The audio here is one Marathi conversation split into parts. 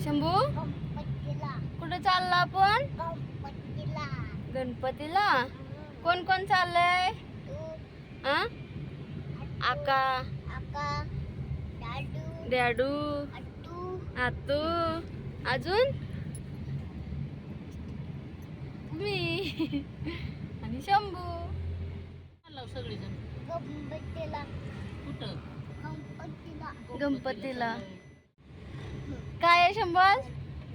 शंभू कुठे चालला आपण? गणपतीला. कोण कोण चाललंय? आका, डॅडू, आतू, अजून मी आणि शंभू. सगळेजण गणपतीला. काय आहे शंभू?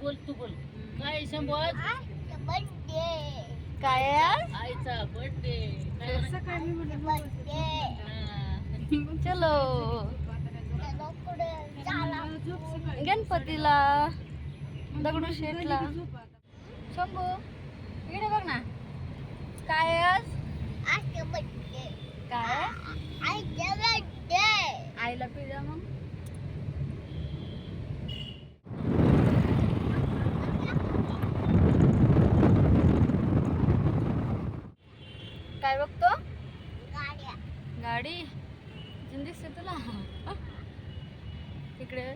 बोल तू बोल. काय शंभू? काय आहे? आईचा बर्थडे. चलो गणपतीला दगडूशेठला. शंभू इकडे बघ ना. काय आज? काय आईला पिझ्झा. मग काय बघतो? गाडी दिसते तुला? इकडे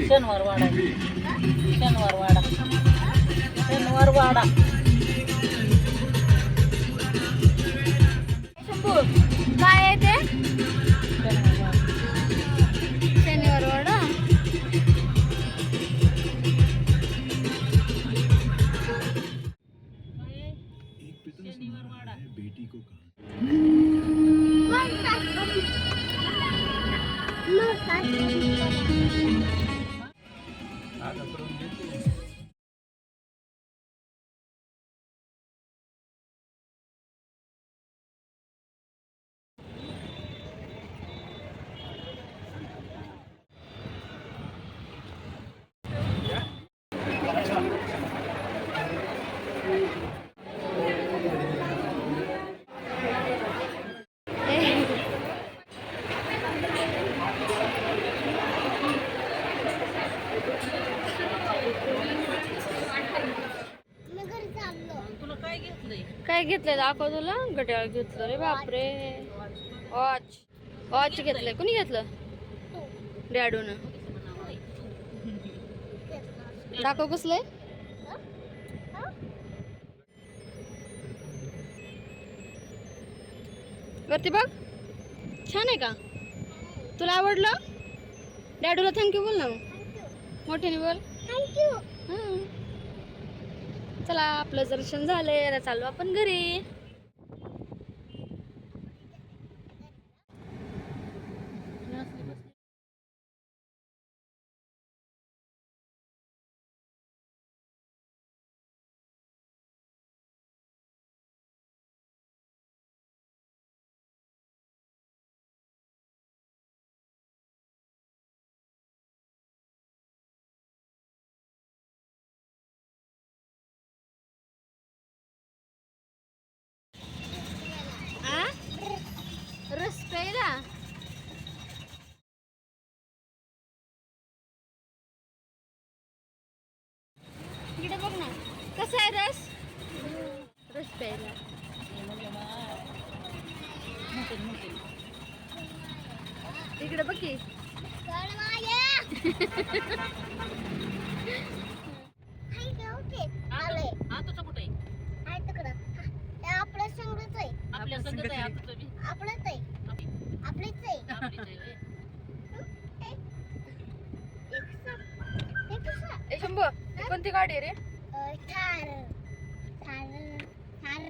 शनिवार वाडा. शनिवार वाडा. शनिवार वाडा. शंभू काय आहे ते? शनिवार वाडा. शनिवार वाडा. बेटी को तुला काय घेतलंय? काय घेतलंय दाखव तुला. घड्याळ घेतलं रे बापरे. वॉच. वॉच घेतलंय. कोणी घेतलं? डॅडून. दाखव कसलंय. वरती बघ. छान आहे का? तुला आवडलं? डॅडूला थँक्यू बोल ना. मोठ्याने बोल. चला आपलं दर्शन झालंय. आता चालू आपण घरी. रस प्यायला. इकडे बघ ना. कसा आहे रस? रस प्यायला. इकडे बघ की. आताचं कुठे? आपल्या संगच आहे. आपल्या संगत आहे. आताचं बी आपलंच आहे. आपलीच आहे. आपलीच आहे व्हय. ए शंभू कोणती गाडी आहे रे? थार थार थार